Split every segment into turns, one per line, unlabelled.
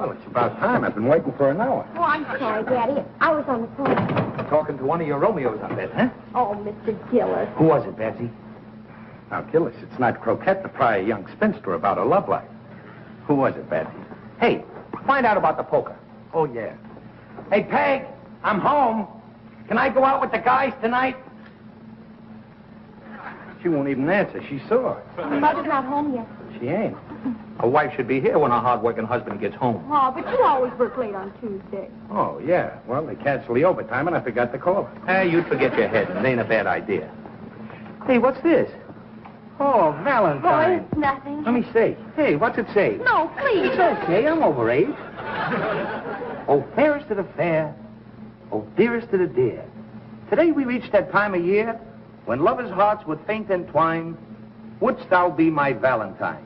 Well, it's about time. I've been waiting for an hour.
Oh, I'm sorry, Daddy. I was on the phone.
Talking to one of your Romeos, I bet, huh?
Oh, Mr. Gillis.
Who was it, Betsy?
Now, Gillis, it's not Croquette to pry a young spinster about her love life. Who was it, Betsy?
Hey, find out about the poker.
Oh, yeah. Hey, Peg, I'm home. Can I go out with the guys tonight? She won't even answer. She's sore.
Mother's not home yet.
She ain't.
A wife should be here when her hard-working husband gets home.
Oh, but you always work late on Tuesday.
Oh, yeah. Well, they canceled the overtime, and I forgot to call her.
Hey, you'd forget your head, and it ain't a bad idea. Hey, what's this? Oh, Valentines.
Oh, it's nothing.
Let me see. Hey, what's it say?
No, please.
It's okay, I'm over age. Oh, fairest of the fair, oh, dearest of the dear. Today we reach that time of year when lovers' hearts would faint entwine. Wouldst thou be my Valentine?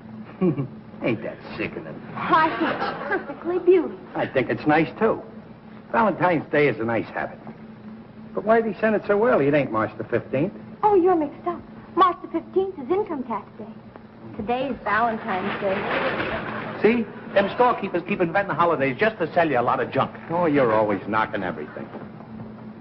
Ain't that sickening?
I think it's perfectly beautiful.
I think it's nice, too. Valentine's Day is a nice habit. But why'd he send it so early? It ain't March the 15th.
Oh, you're mixed up. March the 15th is Income Tax Day. Today's Valentine's Day.
See? Them storekeepers keep inventing holidays just to sell you a lot of junk.
Oh, you're always knocking everything.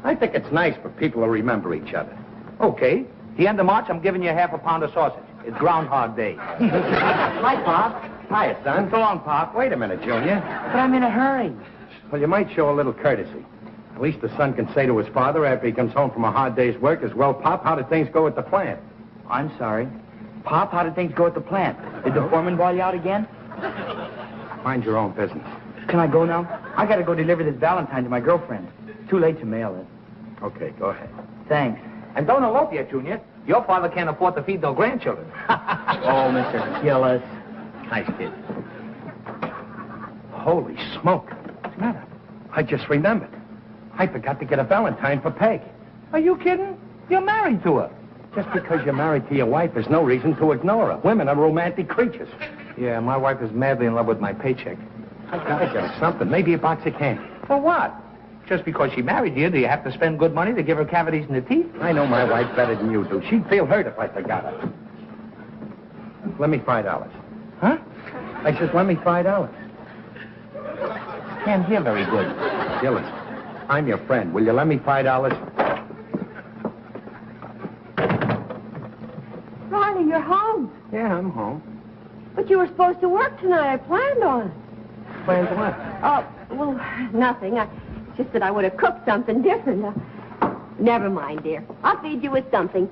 I think it's nice for people to remember each other.
Okay. The end of March, I'm giving you half a pound of sausage. It's Groundhog Day.
Hi, Pop. Hiya, son.
So long, Pop.
Wait a minute, Junior.
But I'm in a hurry.
Well, you might show a little courtesy. At least the son can say to his father after he comes home from a hard day's work, as well, Pop, how did things go at the plant?
I'm sorry. Pop, how did things go at the plant? Did the foreman boil you out again?
Mind your own business.
Can I go now? I gotta go deliver this Valentine to my girlfriend. Too late to mail it.
Okay, go ahead.
Thanks.
And don't elope yet, Junior. Your father can't afford to feed no grandchildren.
Oh, Mr. Gillis.
Nice kid.
Holy smoke. What's the matter? I just remembered. I forgot to get a Valentine for Peg.
Are you kidding? You're married to her.
Just because you're married to your wife is no reason to ignore her. Women are romantic creatures.
Yeah, my wife is madly in love with my paycheck.
I gotta get her something. Maybe a box of candy.
For what? Just because she married you, do you have to spend good money to give her cavities in the teeth?
I know my wife better than you do. She'd feel hurt if I forgot her. Lend me $5.
Huh?
I said, lend me $5.
Can't hear very good.
Gillis, I'm your friend. Will you lend me $5?
Ronnie, you're home.
Yeah, I'm home.
But you were supposed to work tonight. I planned on it.
Planned what?
Oh, well, nothing. Just that I would have cooked something different. Never mind, dear. I'll feed you with something.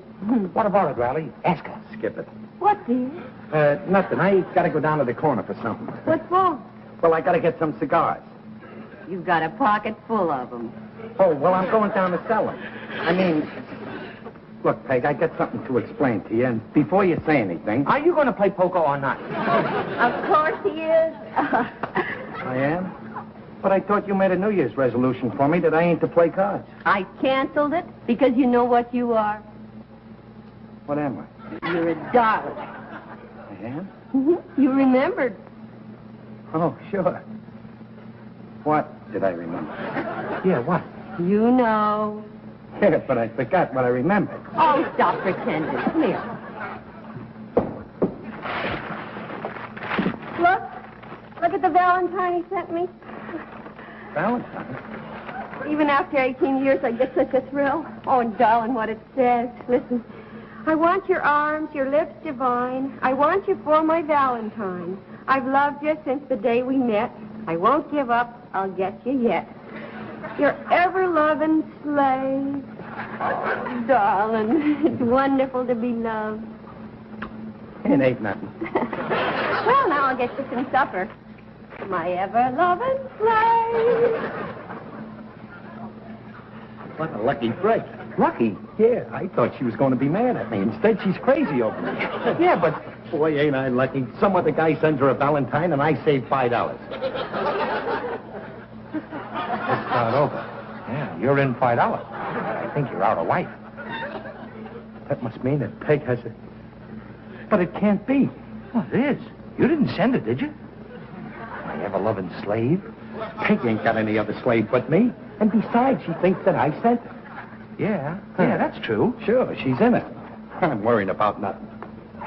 What about it, Riley? Ask her.
Skip it.
What, dear?
Nothing. I gotta go down to the corner for something.
What's wrong?
Well, I gotta get some cigars.
You've got a pocket full of them.
Oh, well, I'm going down to sell them. I mean, look, Peg, I got something to explain to you, and before you say anything...
Are you going to play poker or not?
Of course he is.
I am? But I thought you made a New Year's resolution for me that I ain't to play cards.
I canceled it because you know what you are.
What am I?
You're a darling.
I am?
You remembered.
Oh, sure. What did I remember?
Yeah, what?
You know.
Yeah, but I forgot what I remembered.
Oh, stop pretending. Come here. Look at the Valentine he sent me.
Valentine?
Even after 18 years, I get such a thrill. Oh, darling, what it says. Listen. I want your arms, your lips divine. I want you for my Valentine. I've loved you since the day we met. I won't give up. I'll get you yet. Your ever-loving slave. Oh, darling, it's wonderful to be loved.
It ain't nothing.
Well, now I'll get you some supper. My ever-loving slave.
What a lucky break.
Lucky?
Yeah, I thought she was going to be mad at me. Instead, she's crazy over me.
Yeah, but...
Boy, ain't I lucky. Some other guy sends her a Valentine, and I save $5.
Let's start over. Yeah, you're in $5. I think you're out of wife.
That must mean that Peg has a... But it can't be.
Well, it is. You didn't send it, did you? My ever-loving slave?
Peg ain't got any other slave but me. And besides, she thinks that I sent it.
Yeah, that's true.
Sure, she's in it. I'm worried about nothing.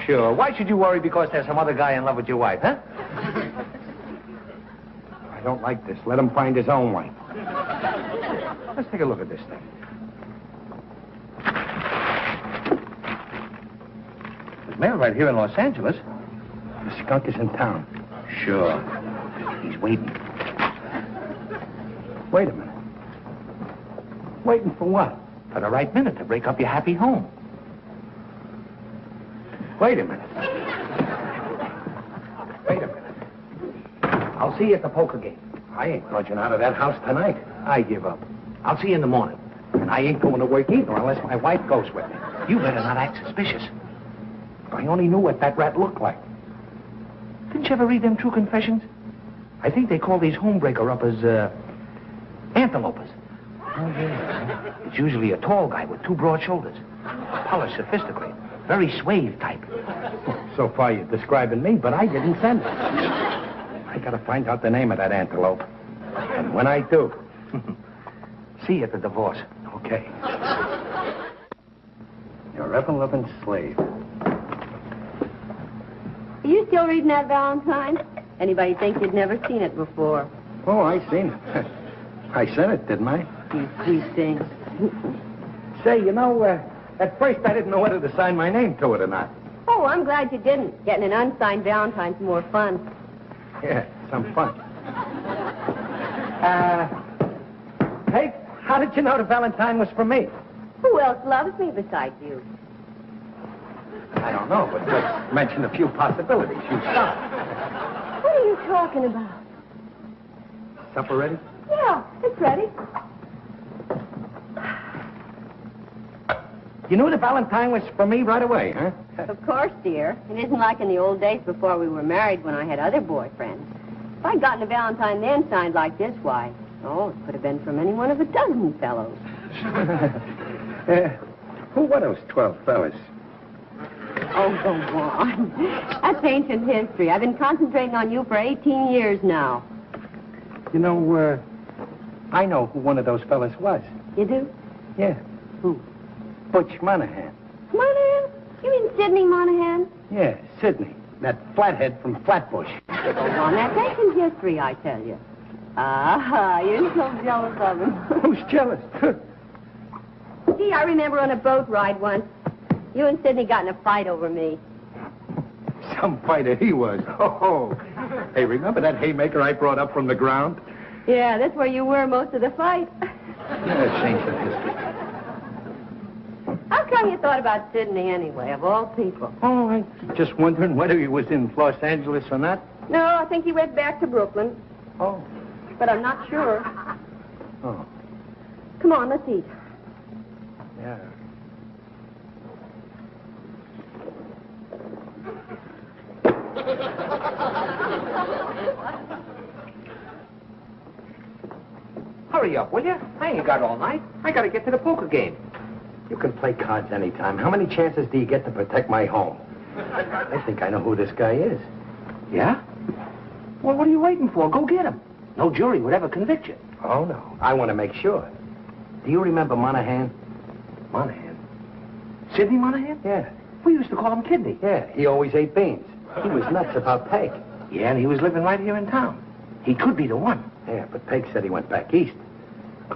Sure. Why should you worry because there's some other guy in love with your wife, huh?
I don't like this. Let him find his own wife. Let's take a look at this thing.
There's mail right here in Los Angeles.
The skunk is in town.
Sure. He's waiting.
Wait a minute. Waiting for what?
For the right minute to break up your happy home.
Wait a minute. Wait a minute.
I'll see you at the poker game.
I ain't trudging out of that house tonight.
I give up. I'll see you in the morning.
And I ain't going to work either unless my wife goes with me.
You better not act suspicious.
If I only knew what that rat looked like.
Didn't you ever read them True Confessions? I think they call these homebreaker-uppers, antelopers.
Oh, yeah.
It's usually a tall guy with two broad shoulders. Polished sophistically. Very suave type.
So far you're describing me, but I didn't send it. I gotta find out the name of that antelope. And when I do...
See you at the divorce.
Okay. Your ever-loving slave.
Are you still reading that Valentines? Anybody think you'd never seen it before?
Oh, I seen it. I sent it, didn't I?
You sweet thing.
Say, you know, at first I didn't know whether to sign my name to it or not.
Oh, I'm glad you didn't. Getting an unsigned Valentine's more fun.
Yeah, some fun. Hey, how did you know the Valentine was for me?
Who else loves me besides you?
I don't know, but let's mention a few possibilities. You start.
What are you talking about?
Supper ready?
Yeah, it's ready.
You knew the Valentine was for me right away, huh?
Of course, dear. It isn't like in the old days before we were married when I had other boyfriends. If I'd gotten a Valentine then signed like this, why, oh, it could have been from any one of a dozen fellows.
Who were those 12 fellas?
Oh, go on. That's ancient history. I've been concentrating on you for 18 years now.
You know, I know who one of those fellas was.
You do?
Yeah.
Who?
Butch Monahan.
Monahan? You mean Sidney Monahan?
Yeah, Sidney. That flathead from Flatbush.
Go on, that's ancient history, I tell you. Ah, you're so jealous of him.
Who's jealous?
Gee, I remember on a boat ride once. You and Sidney got in a fight over me.
Some fighter he was. Oh. Hey, remember that haymaker I brought up from the ground?
Yeah, that's where you were most of the fight.
Yeah, it's ancient history.
How come you thought about Sidney anyway, of all people?
Oh, I'm just wondering whether he was in Los Angeles or not.
No, I think he went back to Brooklyn.
Oh.
But I'm not sure.
Oh.
Come on, let's eat.
Yeah.
Hurry up, will you? I ain't got all night. I gotta get to the poker game.
You can play cards anytime. How many chances do you get to protect my home? I think I know who this guy is.
Yeah? Well, what are you waiting for? Go get him. No jury would ever convict you.
Oh, no. I want to make sure. Do you remember Monahan?
Monahan? Sidney Monahan?
Yeah.
We used to call him Kidney.
Yeah, he always ate beans. He was nuts about Peg.
Yeah, and he was living right here in town. He could be the one.
Yeah, but Peg said he went back east.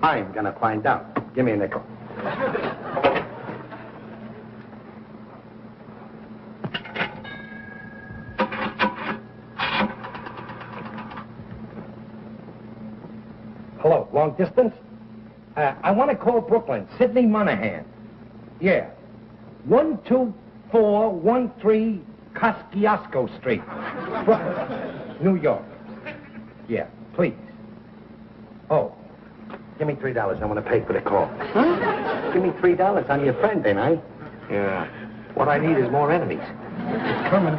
I'm gonna find out. Give me a nickel. Hello, long distance? I want to call Brooklyn. Sidney Monahan. Yeah. 12413 Kosciuszko Street. Brooklyn, New York. Yeah, please. Oh, give me $3. I want to pay for the call. Huh? Give me $3. I'm your friend, ain't I?
Yeah. What I need is more enemies.
It's coming.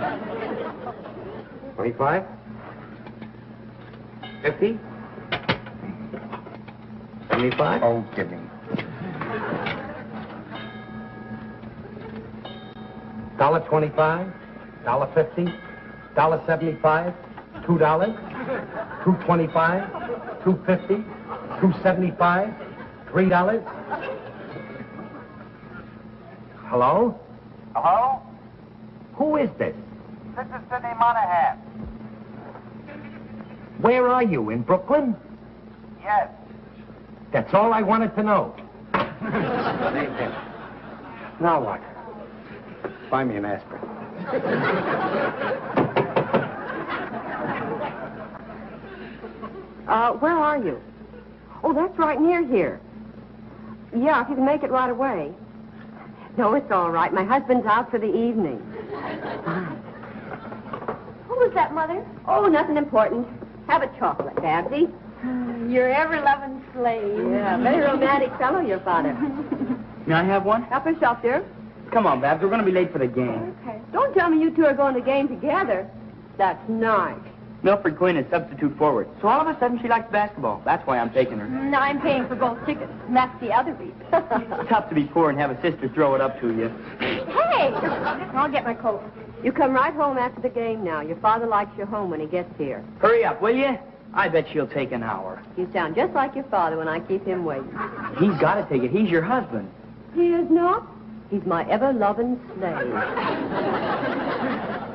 25? 50? 75?
Oh, give me. $1.25, $1.50, $1.75, $2, $2.25, $2.50, $2.75, $3. Hello?
Hello?
Who is this?
This is Sidney Monahan.
Where are you, in Brooklyn?
Yes.
That's all I wanted to know. Now what? Buy me an aspirin.
Where are you? Oh, that's right near here. Yeah, if you can make it right away. No, it's all right. My husband's out for the evening. Fine.
Who was that, Mother?
Oh, nothing important. Have a chocolate, Babsy.
Your ever-loving slave.
Yeah, very romantic fellow, your father.
May I have one?
Help yourself, dear.
Come on, Babs. We're going to be late for the game.
Okay.
Don't tell me you two are going to the game together. That's nice.
Milford Quinn is substitute forward. So all of a sudden she likes basketball. That's why I'm taking her.
No, I'm paying for both tickets. And that's the other reason.
It's tough to be poor and have a sister throw it up to you.
Hey! I'll get my coat.
You come right home after the game now. Your father likes you home when he gets here.
Hurry up, will you? I bet she'll take an hour.
You sound just like your father when I keep him waiting.
He's got to take it. He's your husband.
He is not. He's my ever-loving slave.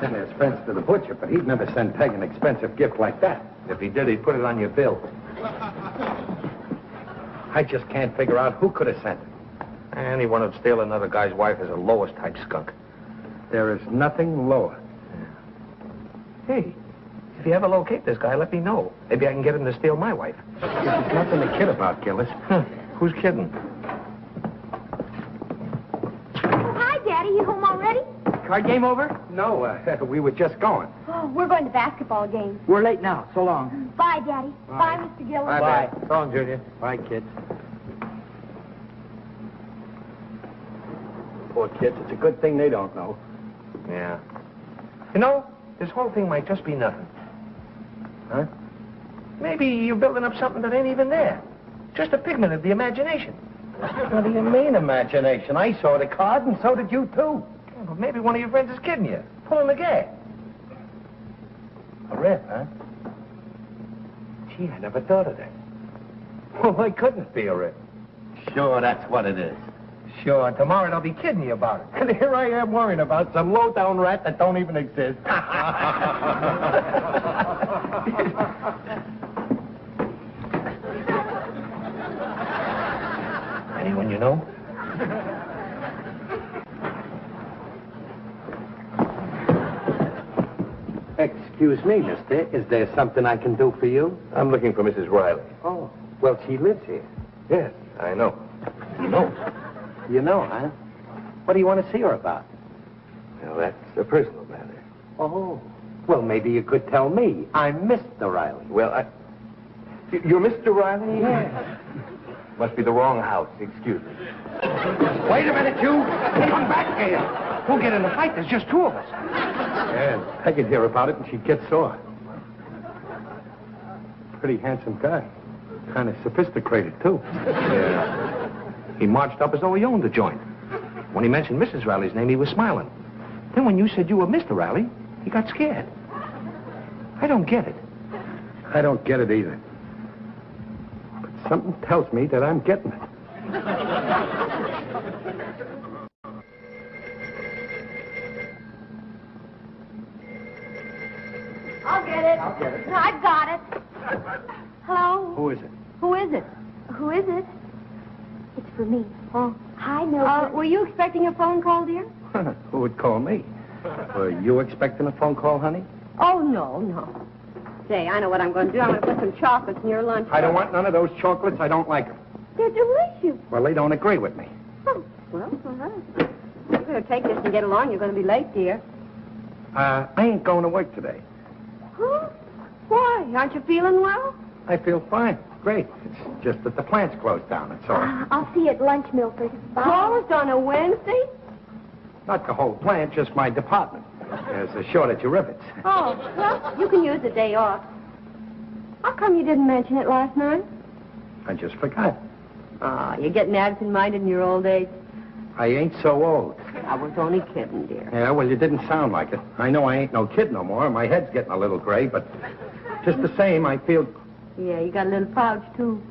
Then there's Spence to the butcher, but he'd never send Peg an expensive gift like that. If he did, he'd put it on your bill. I just can't figure out who could have sent it.
Anyone who'd steal another guy's wife is a lowest type skunk.
There is nothing lower.
Hey, if you ever locate this guy, let me know. Maybe I can get him to steal my wife.
There's nothing to kid about, Gillis.
Who's kidding?
Oh, hi, Daddy. You home already?
Card game over?
No, we were just going.
Oh, we're going to basketball game.
We're late now. So long.
Bye, Daddy. Bye, Mr. Gillis.
Bye.
So long, Junior.
Bye, kids.
Poor kids. It's a good thing they don't know. Yeah. You know, this whole thing might just be nothing. Huh? Maybe you're building up something that ain't even there. Just a figment of the imagination.
What do you mean, imagination? I saw the card, and so did you, too.
Yeah, but maybe one of your friends is kidding you. Pulling the gas.
A rip, huh? Gee, I never thought of that. Well, why couldn't it be a rip?
Sure, that's what it is.
Sure, tomorrow they'll be kidding you about it. And here I am worrying about some low-down rat that don't even exist.
Anyone you know?
Excuse me, mister. Is there something I can do for you?
I'm looking for Mrs. Riley.
Oh, well, she lives here.
Yes, I know. You know?
You know, huh? What do you want to see her about?
Well, that's a personal matter.
Oh, well, maybe you could tell me. I'm Mr. Riley.
Well, You're Mr. Riley?
Yes.
Must be the wrong house. Excuse me.
Wait a minute, you. Come back here.
We'll get in the fight. There's just two of us.
Yeah, I could hear about it and she'd get sore. Pretty handsome guy. Kind of sophisticated, too.
Yeah. He marched up as though he owned the joint. When he mentioned Mrs. Riley's name, he was smiling. Then when you said you were Mr. Riley, he got scared. I don't get it.
I don't get it either. But something tells me that I'm getting it.
I'll get it. No, I've got it. Hello?
Who is it?
Who is it?
Who is it? It's for me. Oh, hi, Milford.
Were you expecting a phone call, dear?
Who would call me? Were you expecting a phone call, honey?
Oh, no. Say, I know what I'm going to do. I'm going to put some chocolates in your lunch.
I don't want none of those chocolates. I don't like them.
They're delicious.
Well, they don't agree with me.
Oh, well, you better take this and get along. You're going to be late, dear.
I ain't going to work today.
Huh? Why? Aren't you feeling well?
I feel fine. Great. It's just that the plant's closed down, that's all.
I'll see you at lunch, Milford. Bye.
Closed on a Wednesday?
Not the whole plant, just my department. There's a shortage of rivets.
Oh, well, you can use the day off. How come you didn't mention it last night?
I just forgot.
Oh, you're getting absent-minded in your old age.
I ain't so old.
I was only kidding, dear.
Yeah, well, you didn't sound like it. I know I ain't no kid no more. My head's getting a little gray, but just the same, I feel...
Yeah, you got a little pouch, too.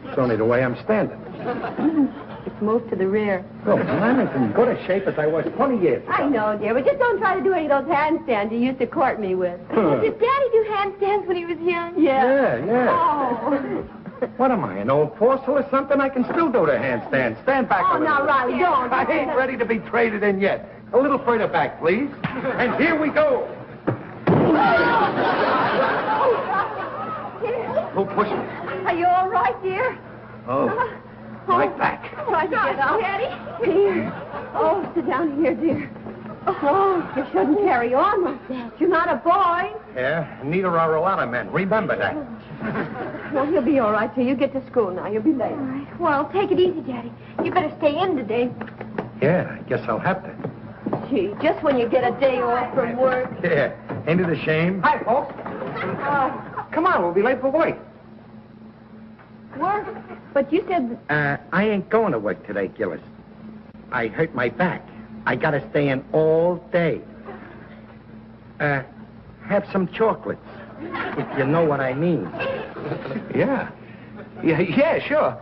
It's only the way I'm standing.
It's moved to the rear.
Oh, I'm as in good a shape as I was 20 years ago.
I know, dear, but just don't try to do any of those handstands you used to court me with.
Did Daddy do handstands when he was young?
Yeah.
Oh.
What am I, an old fossil or something? I can still do the handstand. Stand back a little.
now, Riley, don't.
I ain't ready to be traded in yet. A little further back, please. And here we go. Who pushed me?
Are you all right, dear?
Oh, right back.
Try to get up. Daddy. Here. Oh, sit down here, dear. Oh, you shouldn't carry on like that. You're not a boy.
Yeah, neither are a lot of men. Remember that.
Well, you'll be all right till you get to school now. You'll be late.
All right. Well, take it easy, Daddy. You better stay in today.
Yeah, I guess I'll have to.
Gee, just when you get a day off from work.
Yeah, ain't it a shame? Hi, folks. Come on, we'll be late for work.
Work? But you said...
I ain't going to work today, Gillis. I hurt my back. I gotta stay in all day. Have some chocolates, if you know what I mean.
Yeah, sure.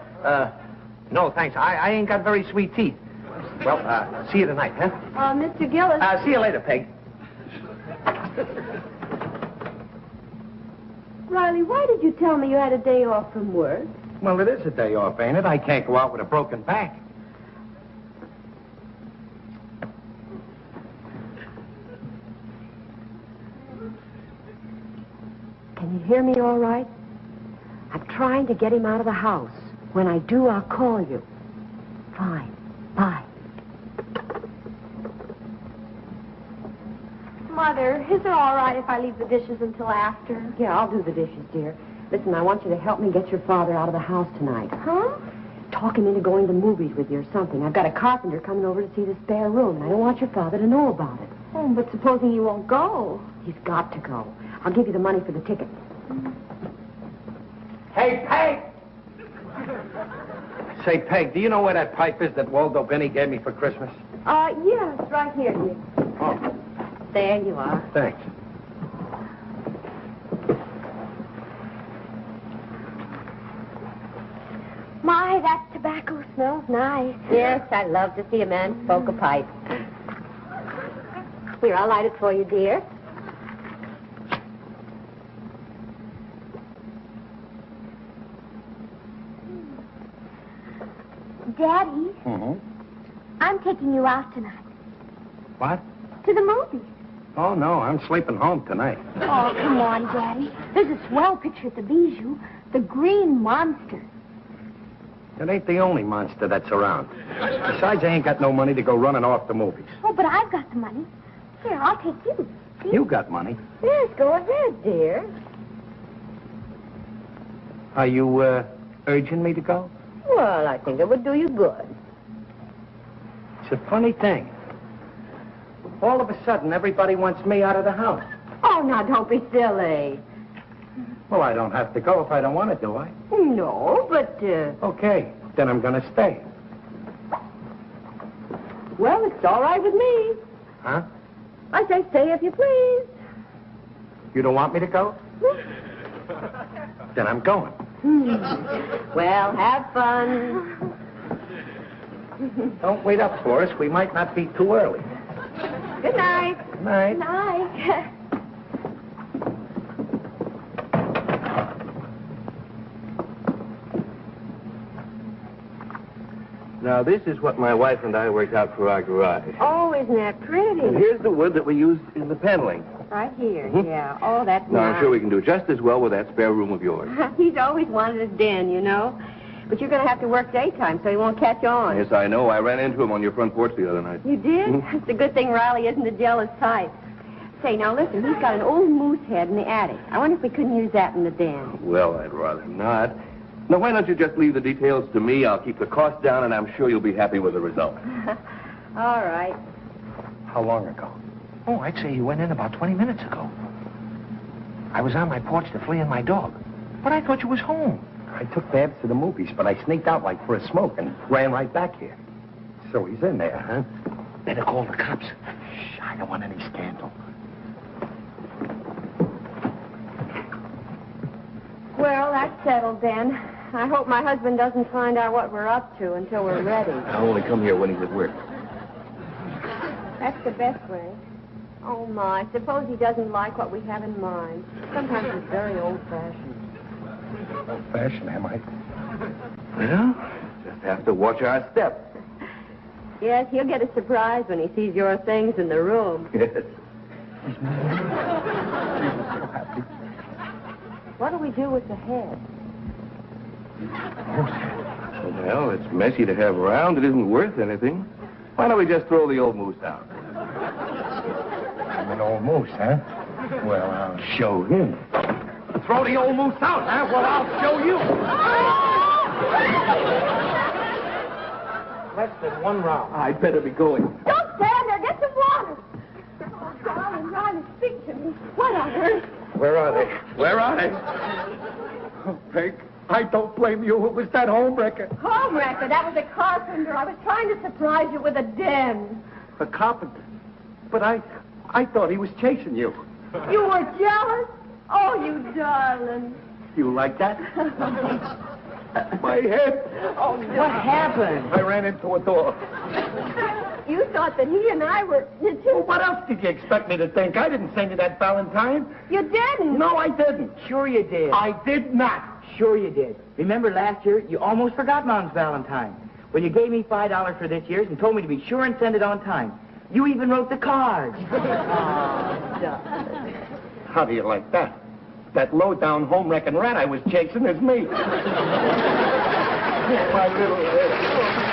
No, thanks. I ain't got very sweet teeth. Well, see you tonight, huh?
Mr. Gillis...
See you later, Peg.
Riley, why did you tell me you had a day off from work?
Well, it is a day off, ain't it? I can't go out with a broken back.
Can you hear me all right? I'm trying to get him out of the house. When I do, I'll call you. Fine. Bye.
Mother, is it all right if I leave the dishes until after?
Yeah, I'll do the dishes, dear. Listen, I want you to help me get your father out of the house tonight.
Huh?
Talk him into going to movies with you or something. I've got a carpenter coming over to see the spare room, and I don't want your father to know about it.
Oh, but supposing you won't go.
He's got to go. I'll give you the money for the ticket.
Hey, Peg! Say, Peg, do you know where that pipe is that Waldo Benny gave me for Christmas?
Yes, right here, dear.
Oh,
There you are.
thanks.
My, that tobacco smells nice.
Yes, I love to see a man smoke a pipe. Here, I'll light it for you, dear.
Daddy,
Mm-hmm.
I'm taking you out tonight.
What?
To the movies.
Oh, no, I'm sleeping home tonight.
Oh, come on, Daddy. There's a swell picture at the Bijou. The Green Monster.
It ain't the only monster that's around. Besides, I ain't got no money to go running off the movies.
Oh, but I've got the money. Here, I'll take you. See?
You got money.
Yes, go ahead, dear.
Are you, urging me to go?
Well, I think it would do you good.
It's a funny thing. All of a sudden, everybody wants me out of the house.
Oh, now, don't be silly.
Well, I don't have to go if I don't want to, do I?
No, but,
Okay, then I'm going to stay.
well, it's all right with me.
Huh?
I say stay if you please.
You don't want me to go? Then I'm going.
Well, have fun.
Don't wait up for us. We might not be too early.
Good night.
Good night.
Nice.
Now, this is what my wife and I worked out for our garage.
Oh, isn't that pretty?
And here's the wood that we used in the paneling.
Right here, yeah. Oh, that's
Now,
nice.
I'm sure we can do just as well with that spare room of yours.
He's always wanted a den, you know. But you're going to have to work daytime, so he won't catch on.
Yes, I know. I ran into him on your front porch the other night.
You did? It's a good thing Riley isn't a jealous type. Say, now listen, he's got an old moose head in the attic. I wonder if we couldn't use that in the den.
Well, I'd rather not. Now, why don't you just leave the details to me? I'll keep the cost down, and I'm sure you'll be happy with the result.
All right.
How long ago?
Oh, I'd say you went in about 20 minutes ago. I was on my porch to flea in my dog. But I thought you was home.
I took Babs to the movies, but I sneaked out like for a smoke and ran right back here. So he's in there, huh?
Better call the cops.
Shh, I don't want any scandal.
Well, that's settled then. I hope my husband doesn't find out what we're up to until we're ready.
I only come here when he's at work.
That's the best way. Oh, my. Suppose he doesn't like what we have in mind. Sometimes it's very old-fashioned.
Old-fashioned, am I?
Well, just have to watch our step.
Yes, he'll get a surprise when he sees your things in the room.
Yes.
What do we do with the head?
Well, it's messy to have around. It isn't worth anything. Why don't we just throw the old moose out?
I'm an old moose, huh? Well, I'll
Show him.
throw the old moose out, huh? Well, I'll show you. Less than one round.
I'd better be going.
Don't stand there. Get some water. Oh, darling, speak to me. What on earth?
Where are they?
Where are they?
Oh, Peg, I don't blame you. It was that homewrecker.
Homewrecker. That was a carpenter. I was trying to surprise you with a den.
A carpenter. But I thought he was chasing you.
You were jealous? Oh, you darling.
You like that? My head.
Oh, no.
What happened?
I ran into a door.
You thought that he and I were... Did you?
Well, what else did you expect me to think? I didn't send you that Valentine.
You didn't.
No, I didn't.
Sure you did.
I did not.
Sure you did. Remember last year, you almost forgot Mom's Valentine. Well, you gave me $5 for this year's and told me to be sure and send it on time. You even wrote the cards.
Oh, darling.
How do you like that? That low-down home-wrecking rat I was chasing is me. My little head.